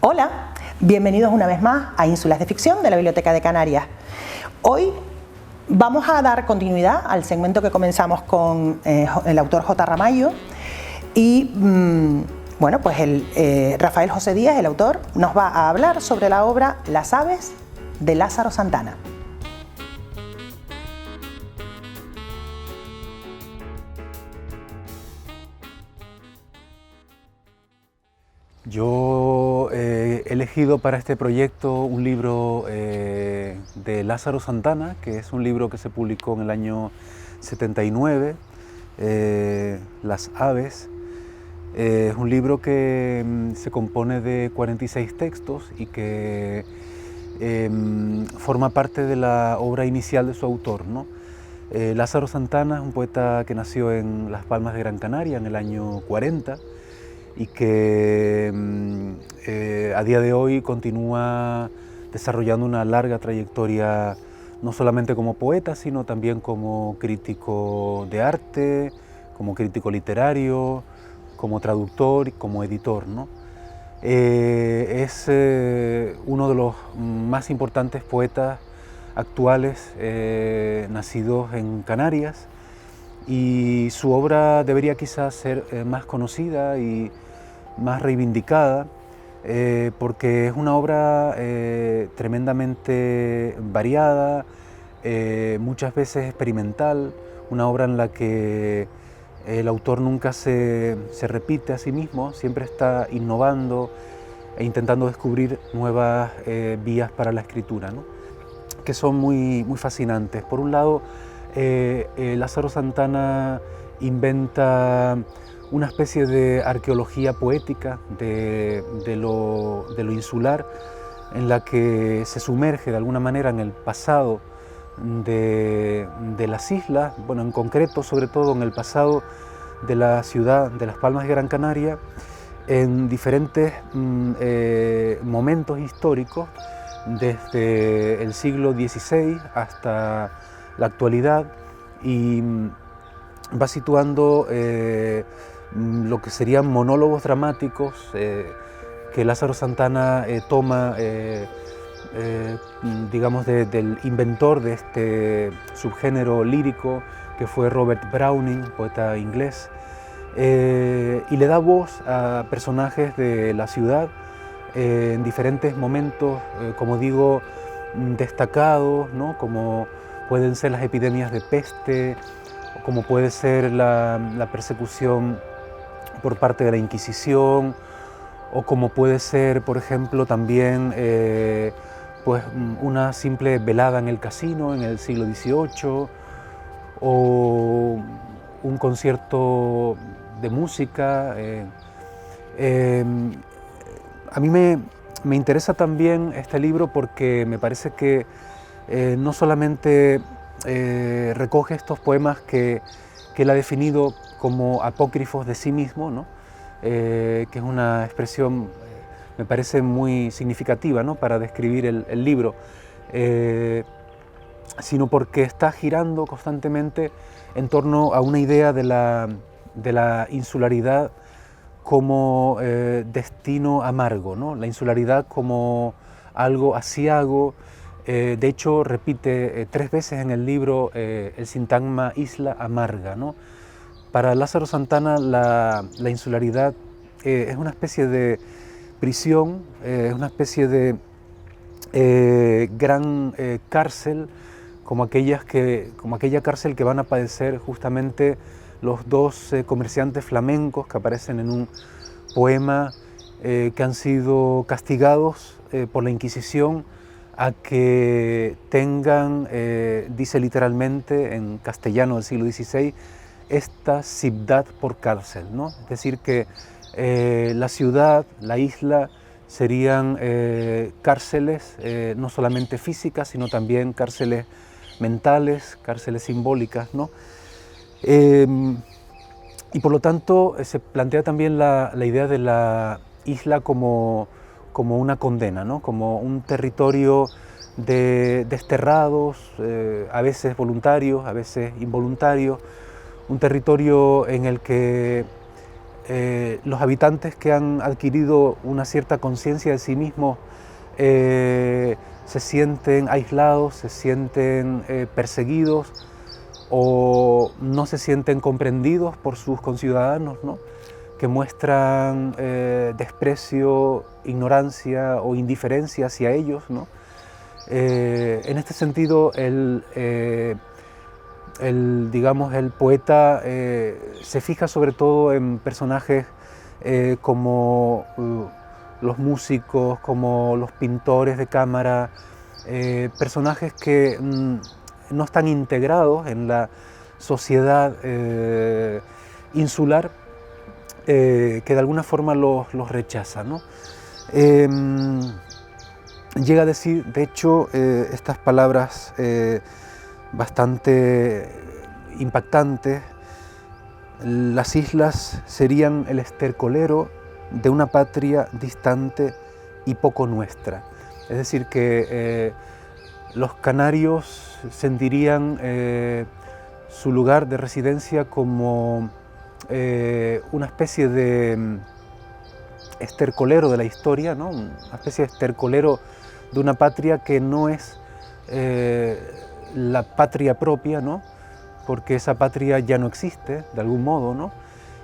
Hola, bienvenidos una vez más a Ínsulas de Ficción de la Biblioteca de Canarias. Hoy vamos a dar continuidad al segmento que comenzamos con el autor J. Ramallo y bueno, pues Rafael José Díaz, el autor, nos va a hablar sobre la obra Las aves de Lázaro Santana. Yo he elegido para este proyecto un libro de Lázaro Santana, que es un libro que se publicó en el año 79, Las aves. Es un libro que se compone de 46 textos y que forma parte de la obra inicial de su autor, ¿no? Lázaro Santana es un poeta que nació en Las Palmas de Gran Canaria en el año 40 y que a día de hoy continúa desarrollando una larga trayectoria no solamente como poeta, sino también como crítico de arte, como crítico literario, como traductor y como editor, ¿no? Es uno de los más importantes poetas actuales nacidos en Canarias, y su obra debería quizás ser más conocida y más reivindicada porque es una obra tremendamente variada, muchas veces experimental, una obra en la que el autor nunca se repite a sí mismo, siempre está innovando e intentando descubrir nuevas vías para la escritura, ¿no? Que son muy fascinantes. Por un lado, Lázaro Santana inventa una especie de arqueología poética de lo insular, en la que se sumerge de alguna manera en el pasado de las islas, bueno, en concreto, sobre todo en el pasado de la ciudad de Las Palmas de Gran Canaria, en diferentes momentos históricos, desde el siglo XVI hasta la actualidad, y va situando lo que serían monólogos dramáticos que Lázaro Santana toma, digamos, del inventor de este subgénero lírico, que fue Robert Browning, poeta inglés, y le da voz a personajes de la ciudad en diferentes momentos, como digo, destacados, ¿no? Como pueden ser las epidemias de peste, como puede ser la persecución por parte de la Inquisición, o como puede ser, por ejemplo, también pues una simple velada en el casino en el siglo XVIII, o un concierto de música. A mí me interesa también este libro porque me parece que no solamente recoge estos poemas que él ha definido como apócrifos de sí mismo, ¿no? Que es una expresión, me parece muy significativa, ¿no? Para describir el libro, sino porque está girando constantemente en torno a una idea de la insularidad como destino amargo, ¿no? La insularidad como algo aciago. De hecho, repite 3 veces en el libro el sintagma isla amarga, ¿no? Para Lázaro Santana la insularidad es una especie de prisión, es una especie de gran cárcel, como aquella cárcel que van a padecer justamente los 2 comerciantes flamencos que aparecen en un poema, que han sido castigados por la Inquisición a que tengan, dice literalmente en castellano del siglo XVI, esta ciudad por cárcel, ¿no? Es decir, que la ciudad, la isla, serían cárceles no solamente físicas, sino también cárceles mentales, cárceles simbólicas, ¿no? Y por lo tanto se plantea también la idea de la isla como una condena, ¿no? Como un territorio de desterrados, a veces voluntarios, a veces involuntarios, un territorio en el que los habitantes que han adquirido una cierta conciencia de sí mismos se sienten aislados, se sienten perseguidos o no se sienten comprendidos por sus conciudadanos, ¿no? Que muestran desprecio, ignorancia o indiferencia hacia ellos, ¿no? En este sentido, digamos, el poeta se fija sobre todo en personajes como los músicos, como los pintores de cámara, personajes que no están integrados en la sociedad insular, que de alguna forma los rechaza, ¿no? Llega a decir, de hecho, estas palabras bastante impactantes: las islas serían el estercolero de una patria distante y poco nuestra. Es decir, que los canarios sentirían su lugar de residencia como una especie de estercolero de la historia, ¿no? Una especie de estercolero de una patria que no es la patria propia, ¿no? Porque esa patria ya no existe, de algún modo, ¿no?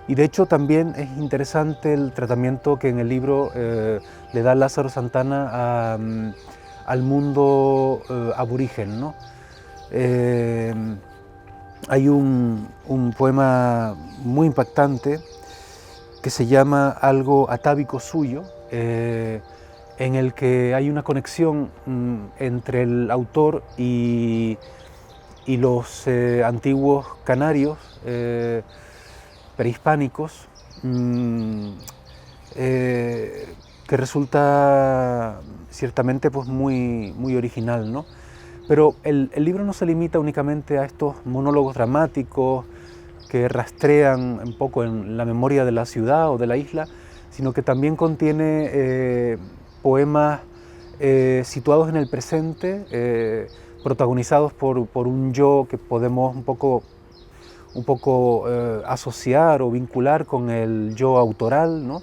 Y de hecho también es interesante el tratamiento que en el libro le da Lázaro Santana al mundo aborigen, ¿no? Hay un poema muy impactante que se llama Algo atávico suyo, en el que hay una conexión entre el autor y los antiguos canarios prehispánicos, que resulta ciertamente pues muy original, ¿no? Pero el libro no se limita únicamente a estos monólogos dramáticos que rastrean un poco en la memoria de la ciudad o de la isla, sino que también contiene poemas situados en el presente, protagonizados por un yo que podemos un poco asociar o vincular con el yo autoral, ¿no?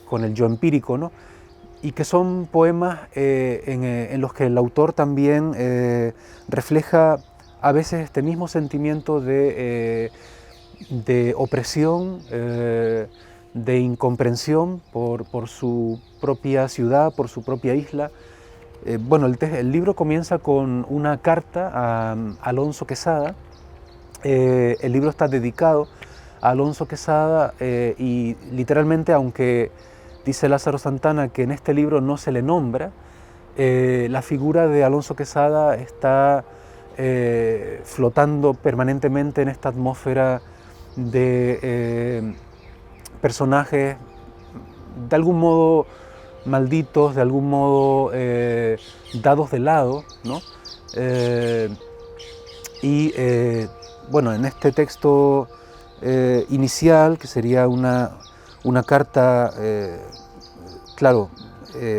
Con el yo empírico, ¿no? Y que son poemas en los que el autor también refleja a veces este mismo sentimiento de opresión, de incomprensión por su propia ciudad, por su propia isla. Bueno, el libro comienza con una carta a Alonso Quesada. El libro está dedicado a Alonso Quesada y literalmente, aunque dice Lázaro Santana que en este libro no se le nombra, la figura de Alonso Quesada está flotando permanentemente en esta atmósfera de personajes de algún modo malditos, de algún modo dados de lado, ¿no? Bueno, en este texto inicial, que sería una carta, claro,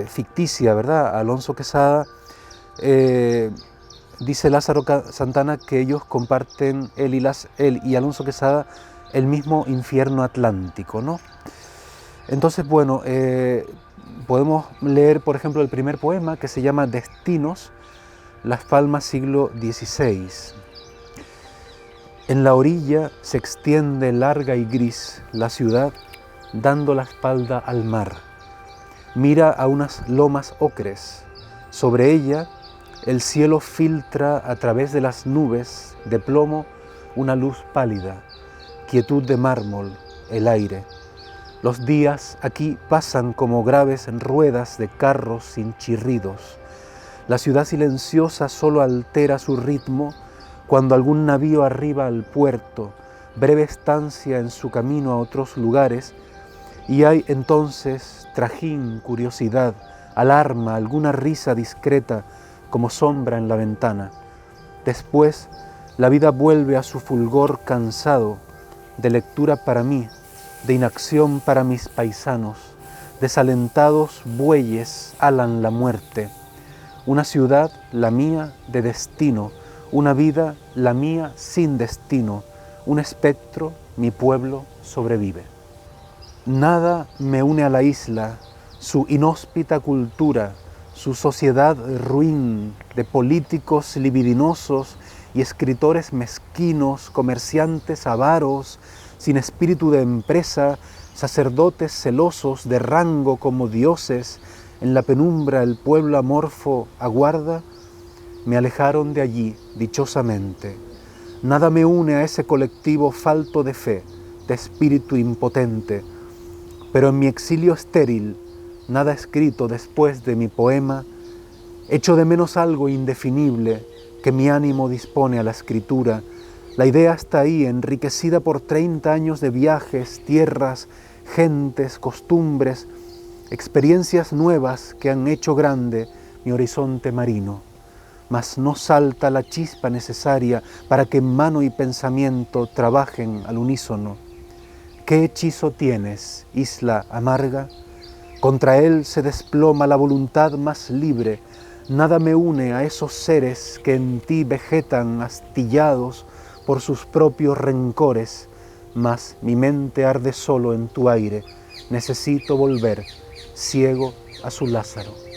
ficticia, ¿verdad?, a Alonso Quesada, dice Lázaro Santana que ellos comparten, él y Alonso Quesada, el mismo infierno atlántico, ¿no? Entonces, bueno, podemos leer, por ejemplo, el primer poema, que se llama Destinos, Las Palmas, siglo XVI. En la orilla se extiende larga y gris la ciudad, dando la espalda al mar. Mira a unas lomas ocres. Sobre ella el cielo filtra a través de las nubes de plomo una luz pálida, quietud de mármol, el aire. Los días aquí pasan como graves ruedas de carros sin chirridos. La ciudad silenciosa solo altera su ritmo cuando algún navío arriba al puerto, breve estancia en su camino a otros lugares, y hay entonces trajín, curiosidad, alarma, alguna risa discreta como sombra en la ventana. Después, la vida vuelve a su fulgor cansado, de lectura para mí, de inacción para mis paisanos. Desalentados bueyes alan la muerte. Una ciudad, la mía, de destino. Una vida, la mía, sin destino. Un espectro, mi pueblo sobrevive. Nada me une a la isla, su inhóspita cultura, su sociedad ruin de políticos libidinosos y escritores mezquinos, comerciantes avaros, sin espíritu de empresa, sacerdotes celosos de rango como dioses, en la penumbra el pueblo amorfo aguarda, me alejaron de allí dichosamente. Nada me une a ese colectivo falto de fe, de espíritu impotente, pero en mi exilio estéril, nada escrito después de mi poema, echo de menos algo indefinible que mi ánimo dispone a la escritura. La idea está ahí, enriquecida por 30 años de viajes, tierras, gentes, costumbres, experiencias nuevas que han hecho grande mi horizonte marino. Mas no salta la chispa necesaria para que mano y pensamiento trabajen al unísono. ¿Qué hechizo tienes, isla amarga? Contra él se desploma la voluntad más libre. Nada me une a esos seres que en ti vegetan astillados por sus propios rencores, mas mi mente arde solo en tu aire. Necesito volver, ciego a su Lázaro.